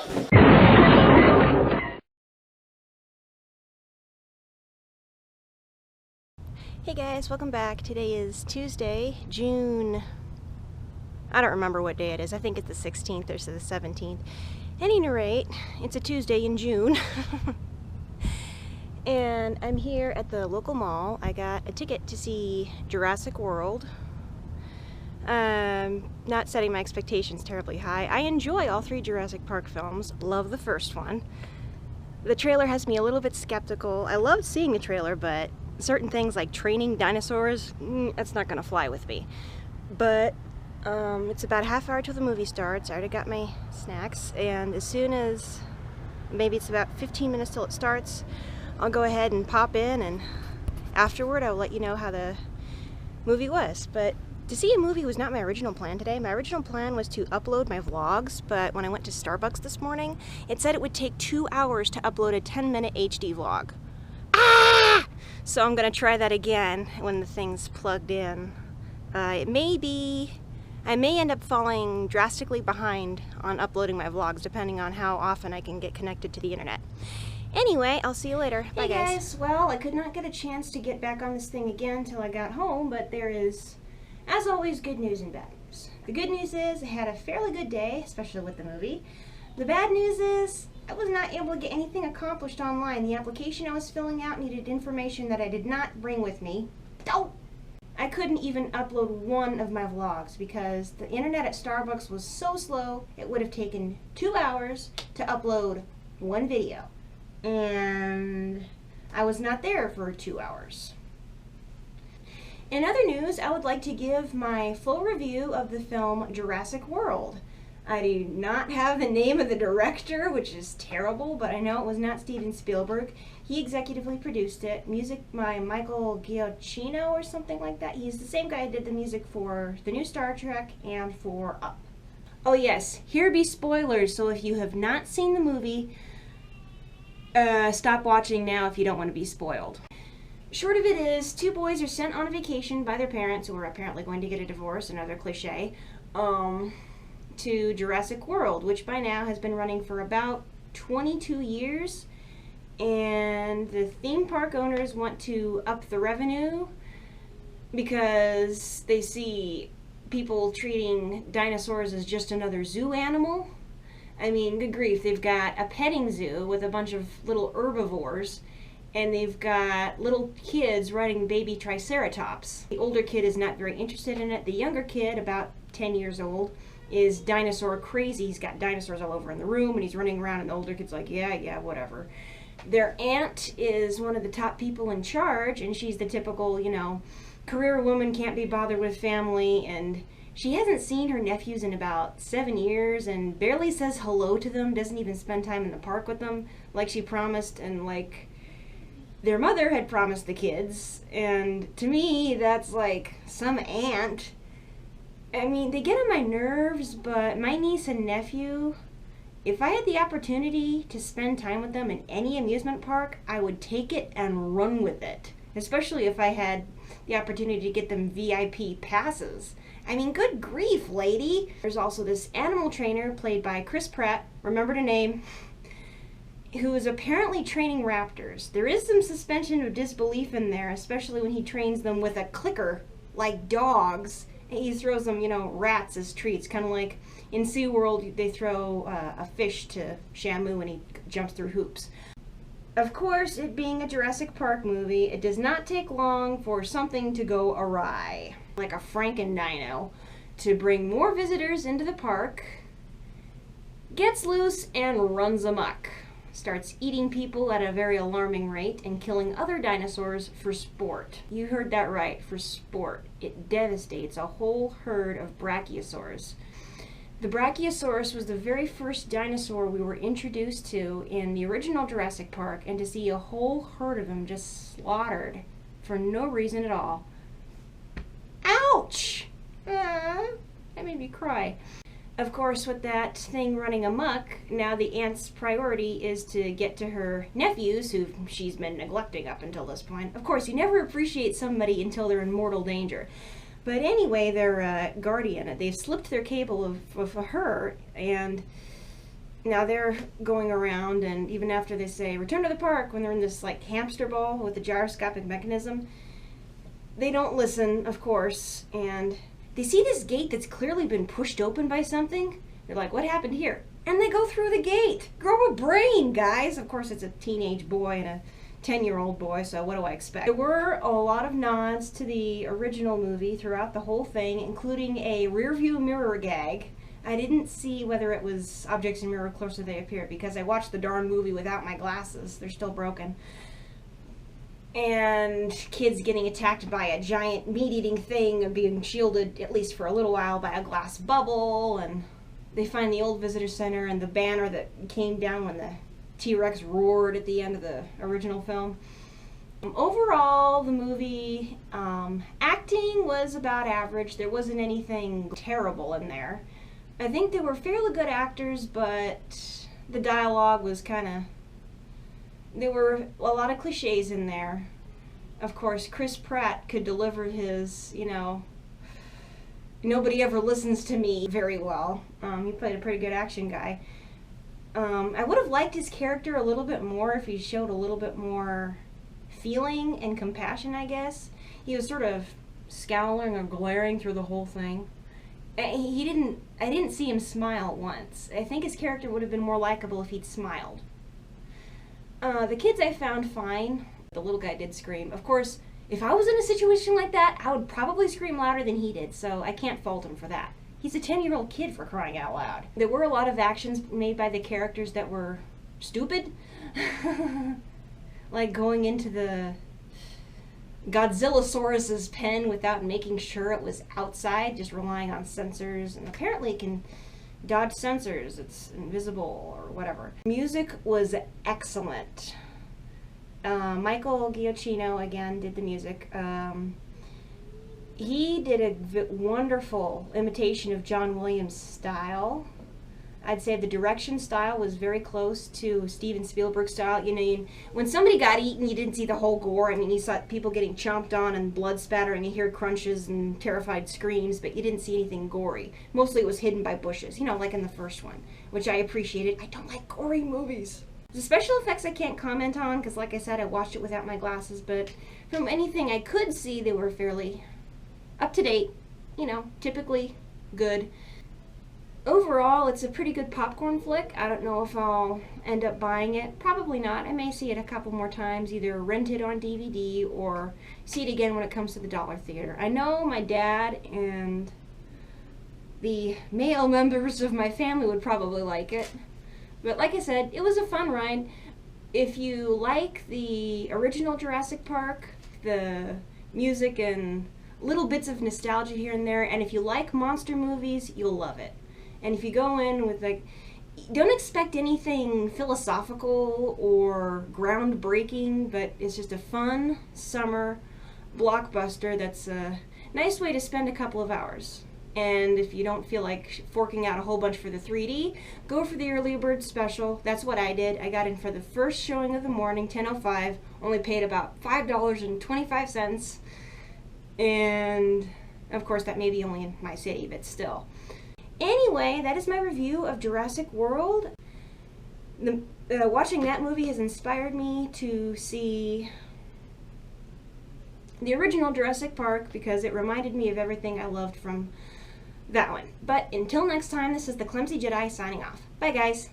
Hey guys, welcome back. Today is Tuesday, June... I don't remember what day it is. I think it's the 16th or the 17th. At any rate, it's a Tuesday in June. And I'm here at the local mall. I got a ticket to see Jurassic World. Not setting my expectations terribly high. I enjoy all three Jurassic Park films. Love the first one. The trailer has me a little bit skeptical. I loved seeing the trailer, but certain things like training dinosaurs, that's not gonna fly with me. But it's about a half hour till the movie starts. I already got my snacks, and as soon as, maybe it's about 15 minutes till it starts, I'll go ahead and pop in, and afterward I'll let you know how the movie was. But to see a movie was not my original plan today. My original plan was to upload my vlogs, but when I went to Starbucks this morning, it said it would take 2 hours to upload a 10-minute HD vlog. So I'm gonna try that again when the thing's plugged in. I may end up falling drastically behind on uploading my vlogs, depending on how often I can get connected to the internet. Anyway, I'll see you later. Bye guys. Well, I could not get a chance to get back on this thing again until I got home, but there is, as always, good news and bad news. The good news is I had a fairly good day, especially with the movie. The bad news is I was not able to get anything accomplished online. The application I was filling out needed information that I did not bring with me. Oh! I couldn't even upload one of my vlogs because the internet at Starbucks was so slow it would have taken 2 hours to upload one video. And I was not there for 2 hours. In other news, I would like to give my full review of the film Jurassic World. I do not have the name of the director, which is terrible, but I know it was not Steven Spielberg. He executively produced it. Music by Michael Giacchino or something like that. He's the same guy who did the music for the new Star Trek and for Up. Oh yes, here be spoilers, so if you have not seen the movie, stop watching now if you don't want to be spoiled. Short of it is, two boys are sent on a vacation by their parents, who are apparently going to get a divorce, another cliche, to Jurassic World, which by now has been running for about 22 years. And the theme park owners want to up the revenue because they see people treating dinosaurs as just another zoo animal. I mean, good grief, they've got a petting zoo with a bunch of little herbivores, and they've got little kids riding baby triceratops. The older kid is not very interested in it. The younger kid, about 10 years old, is dinosaur crazy. He's got dinosaurs all over in the room, and he's running around, and the older kid's like, yeah, whatever. Their aunt is one of the top people in charge, and she's the typical, you know, career woman, can't be bothered with family, and she hasn't seen her nephews in about 7 years and barely says hello to them, doesn't even spend time in the park with them like she promised and like their mother had promised the kids. And to me, that's like some aunt. I mean, they get on my nerves, but my niece and nephew, if I had the opportunity to spend time with them in any amusement park, I would take it and run with it. Especially if I had the opportunity to get them VIP passes. I mean, good grief, lady. There's also this animal trainer played by Chris Pratt, remember the name, who is apparently training raptors. There is some suspension of disbelief in there, especially when he trains them with a clicker, like dogs. And he throws them, you know, rats as treats, kind of like in SeaWorld they throw a fish to Shamu and he jumps through hoops. Of course, it being a Jurassic Park movie, it does not take long for something to go awry, like a Franken-dino, to bring more visitors into the park, gets loose and runs amok, starts eating people at a very alarming rate and killing other dinosaurs for sport. You heard that right, for sport. It devastates a whole herd of brachiosaurs. The Brachiosaurus was the very first dinosaur we were introduced to in the original Jurassic Park, and to see a whole herd of them just slaughtered for no reason at all. Ouch! That made me cry. Of course, with that thing running amok, now the aunt's priority is to get to her nephews, who she's been neglecting up until this point. Of course, you never appreciate somebody until they're in mortal danger. But anyway, their guardian, they've slipped their cable of her, and Now they're going around, and even after they say return to the park, when they're in this like hamster ball with the gyroscopic mechanism, they don't listen, of course, and they see this gate that's clearly been pushed open by something. They're like, what happened here? And they go through the gate. Grow a brain, guys. Of course, it's a teenage boy and a 10-year-old boy, so what do I expect? There were a lot of nods to the original movie throughout the whole thing, including a rear view mirror gag. I didn't see whether it was objects in mirror closer they appear because I watched the darn movie without my glasses. They're still broken. And kids getting attacked by a giant meat-eating thing and being shielded, at least for a little while, by a glass bubble. And they find the old visitor center and the banner that came down when the T-Rex roared at the end of the original film. Overall, the movie acting was about average. There wasn't anything terrible in there. I think they were fairly good actors, but the dialogue was kind of... There were a lot of cliches in there. Of course, Chris Pratt could deliver his, nobody ever listens to me very well. He played a pretty good action guy. I would have liked his character a little bit more if he showed a little bit more feeling and compassion, I guess. He was sort of scowling or glaring through the whole thing. I didn't see him smile once. I think his character would have been more likable if he'd smiled. The kids I found fine. The little guy did scream. Of course, if I was in a situation like that, I would probably scream louder than he did, so I can't fault him for that. He's a 10-year-old kid, for crying out loud. There were a lot of actions made by the characters that were stupid. Like going into the Godzillasaurus's pen without making sure it was outside, just relying on sensors, and apparently it can dodge sensors, it's invisible or whatever. Music was excellent. Michael Giacchino, again, did the music. He did a wonderful imitation of John Williams' style. I'd say the direction style was very close to Steven Spielberg's style. When somebody got eaten, you didn't see the whole gore. I mean, you saw people getting chomped on and blood spattering. You hear crunches and terrified screams, but you didn't see anything gory. Mostly it was hidden by bushes, like in the first one, which I appreciated. I don't like gory movies. The special effects I can't comment on because, like I said, I watched it without my glasses, but from anything I could see, they were fairly up to date, typically good. Overall, it's a pretty good popcorn flick. I don't know if I'll end up buying it. Probably not. I may see it a couple more times, either rent it on DVD or see it again when it comes to the dollar theater. I know my dad and the male members of my family would probably like it. But like I said, it was a fun ride. If you like the original Jurassic Park, the music and little bits of nostalgia here and there, and if you like monster movies, you'll love it. And if you go in with don't expect anything philosophical or groundbreaking, but it's just a fun summer blockbuster that's a nice way to spend a couple of hours. And if you don't feel like forking out a whole bunch for the 3D, go for the early bird special. That's what I did. I got in for the first showing of the morning, 10:05, only paid about $5.25. And of course that may be only in my city, but still. Anyway, that is my review of Jurassic World. Watching that movie has inspired me to see the original Jurassic Park because it reminded me of everything I loved from that one. But until next time, this is the Clumsy Jedi signing off. Bye, guys.